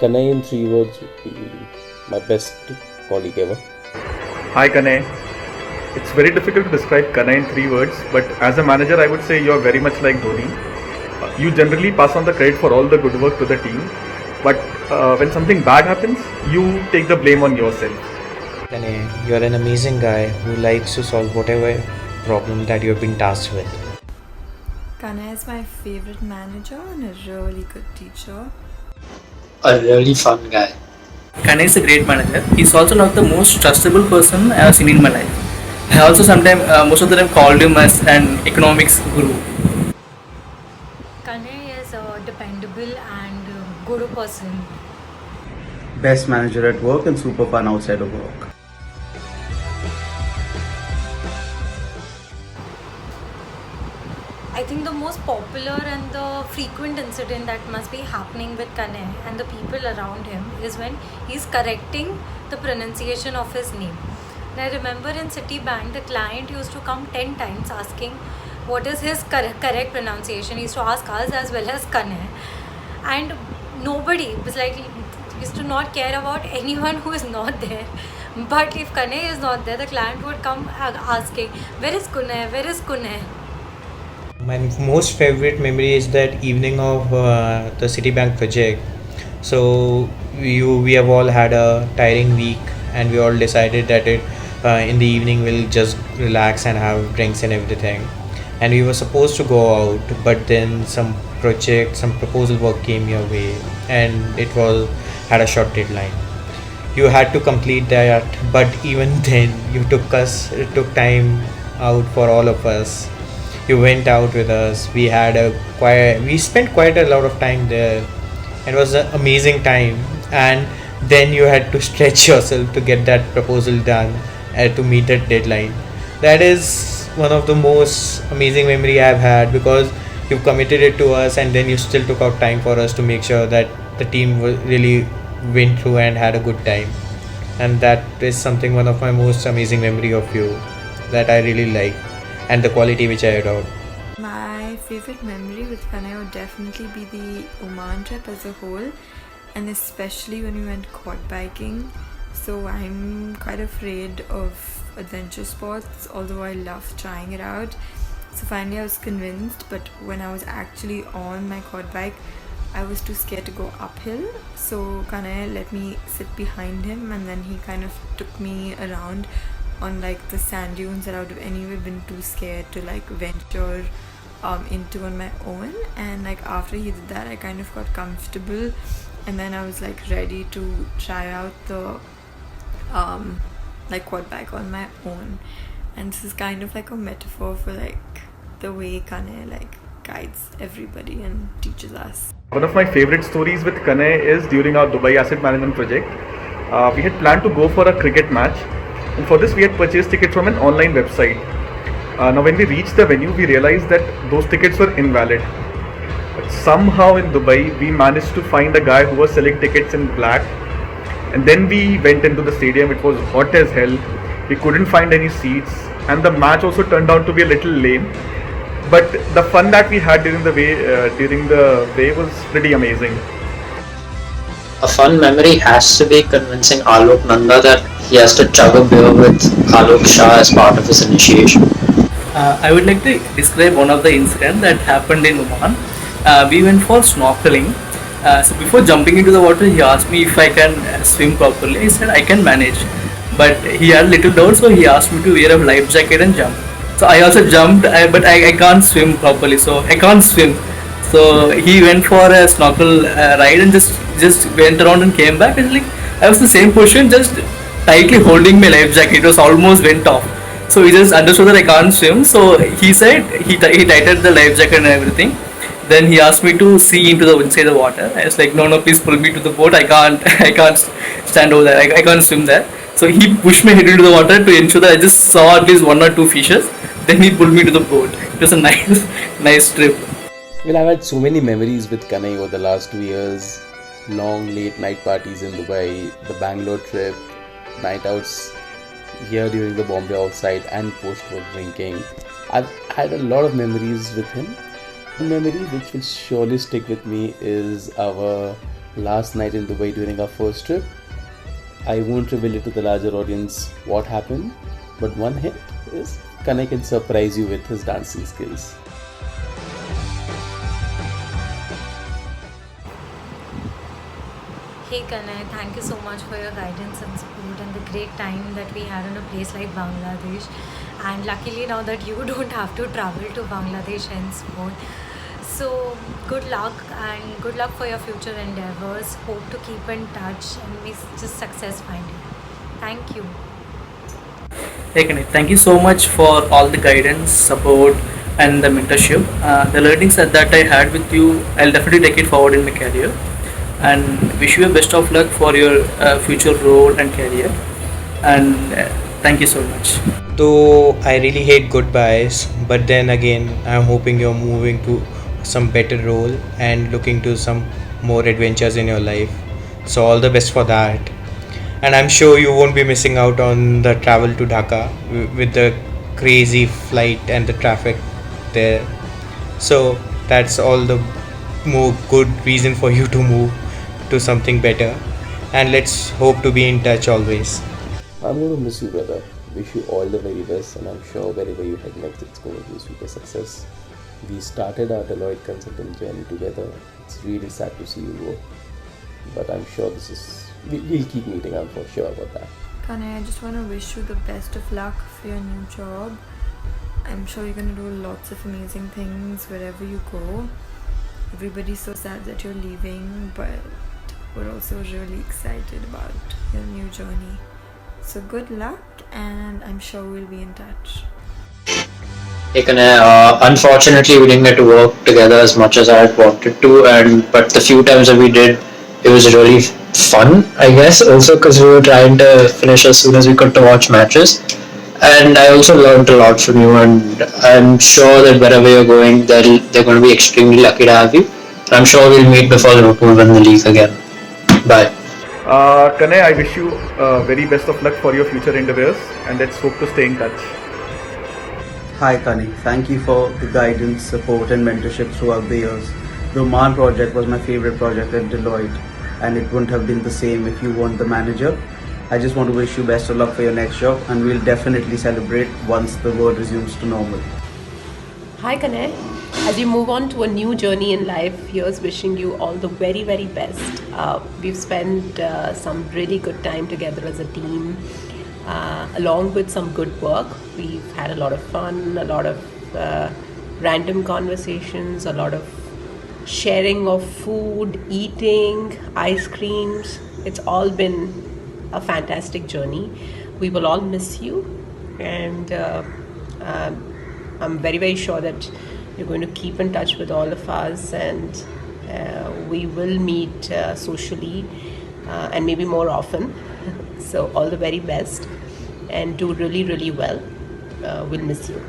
Kanai in 3 words would be my best colleague ever. Hi Kanay. It's very difficult to describe Kanay in 3 words, but as a manager, I would say you're very much like Dhoni. You generally pass on the credit for all the good work to the team, but when something bad happens, you take the blame on yourself. Kane, you're an amazing guy who likes to solve whatever problem that you've been tasked with. Kana is my favorite manager and a really good teacher. A really fun guy. Kanai is a great manager. He's also not the most trustable person I have seen in my life. I also sometimes, most of the time, called him as an economics guru. Kanai is a dependable and good person. Best manager at work and super fun outside of work. I think the most popular and the frequent incident that must be happening with Kanai and the people around him is when he's correcting the pronunciation of his name. And I remember in Citibank, the client used to come 10 times asking what is his correct pronunciation. He used to ask us as well as Kanai. And nobody was like, used to not care about anyone who is not there. But if Kanai is not there, the client would come asking, where is Kunay? Where is Kunay? My most favorite memory is that evening of the Citibank project. So we have all had a tiring week, and we all decided that in the evening we'll just relax and have drinks and everything. And we were supposed to go out, but then some proposal work came your way, and it was had a short deadline. You had to complete that, but even then it took time out for all of us. You went out with us. We spent quite a lot of time there. It was an amazing time, and then you had to stretch yourself to get that proposal done to meet that deadline. That is one of the most amazing memory I've had, because you committed it to us, and then you still took out time for us to make sure that the team really went through and had a good time. And that is one of my most amazing memory of you that I really like, and the quality which I adored. My favorite memory with Kanai would definitely be the Oman trip as a whole, and especially when we went quad biking. So I'm quite afraid of adventure sports, although I love trying it out. So finally I was convinced, but when I was actually on my quad bike, I was too scared to go uphill. So Kanai let me sit behind him, and then he kind of took me around on like the sand dunes that I would have anyway been too scared to like venture into on my own. And like after he did that, I kind of got comfortable, and then I was like ready to try out the like quad bike on my own. And this is kind of like a metaphor for like the way Kanai like guides everybody and teaches us. One of my favorite stories with Kanay is during our Dubai asset management project. We had planned to go for a cricket match, and for this we had purchased tickets from an online website. Now when we reached the venue, we realized that those tickets were invalid. But somehow in Dubai, we managed to find a guy who was selling tickets in black. And then we went into the stadium. It was hot as hell. We couldn't find any seats, and the match also turned out to be a little lame. But the fun that we had during the way was pretty amazing. A fun memory has to be convincing Alok Nanda that he has to chug a beer with Alok Shah as part of his initiation. I would like to describe one of the incidents that happened in Oman. We went for snorkeling. So before jumping into the water, he asked me if I can swim properly. I said I can manage, but he had little doubt, so he asked me to wear a life jacket and jump. So I also jumped, but I can't swim properly, so I can't swim. So he went for a snorkel ride and just went around and came back. And like I was the same position, just tightly holding my life jacket. It was almost went off. So he just understood that I can't swim. So he said he tightened the life jacket and everything. Then he asked me to see into the inside the water. I was like, no, please pull me to the boat. I can't stand over there. I can't swim there. So he pushed my head into the water to ensure that I just saw at least one or two fishes. Then he pulled me to the boat. It was a nice trip. Well, I've had so many memories with Kanai over the last 2 years. Long late night parties in Dubai, the Bangalore trip, night outs here during the Bombay outside, and post-work drinking. I've had a lot of memories with him. One memory which will surely stick with me is our last night in Dubai during our first trip. I won't reveal it to the larger audience what happened, but one hint is Kanai can surprise you with his dancing skills. Hey Kanai, thank you so much for your guidance and support and the great time that we had in a place like Bangladesh. And luckily now that you don't have to travel to Bangladesh henceforth. So good luck and good luck for your future endeavors. Hope to keep in touch and may just success find you. Thank you. Hey Kanai, thank you so much for all the guidance, support, and the mentorship. The learnings that I had with you, I'll definitely take it forward in my career. And wish you a best of luck for your future role and career. And thank you so much. Though I really hate goodbyes, but then again, I'm hoping you're moving to some better role and looking to some more adventures in your life. So all the best for that. And I'm sure you won't be missing out on the travel to Dhaka with the crazy flight and the traffic there. So that's all the more good reason for you to move to something better. And let's hope to be in touch always. I'm going to miss you, brother. Wish you all the very best, and I'm sure wherever you head next, it's going to be a super success. We started our Deloitte consultant journey together. It's really sad to see you go, but I'm sure we'll keep meeting. I'm for sure about that. Kanai, I just want to wish you the best of luck for your new job. I'm sure you're going to do lots of amazing things wherever you go. Everybody's so sad that you're leaving, but we're also really excited about your new journey. So good luck, and I'm sure we'll be in touch. Hey Kanai, unfortunately we didn't get to work together as much as I had wanted to, but the few times that we did, it was really fun, I guess, also because we were trying to finish as soon as we could to watch matches. And I also learned a lot from you, and I'm sure that wherever you're going, they're going to be extremely lucky to have you. And I'm sure we'll meet before Liverpool win the league again. Bye. Kanai, I wish you very best of luck for your future endeavors, and let's hope to stay in touch. Hi Kani, thank you for the guidance, support and mentorship throughout the years. The Oman project was my favorite project at Deloitte, and it wouldn't have been the same if you weren't the manager. I just want to wish you best of luck for your next job, and we'll definitely celebrate once the world resumes to normal. Hi Kanai, as you move on to a new journey in life, here's wishing you all the very, very best. We've spent some really good time together as a team, along with some good work. We've had a lot of fun, a lot of random conversations, a lot of sharing of food, eating, ice creams. It's all been a fantastic journey. We will all miss you, and I'm very, very sure that you're going to keep in touch with all of us, and we will meet socially and maybe more often. So all the very best, and do really, really well. We'll miss you.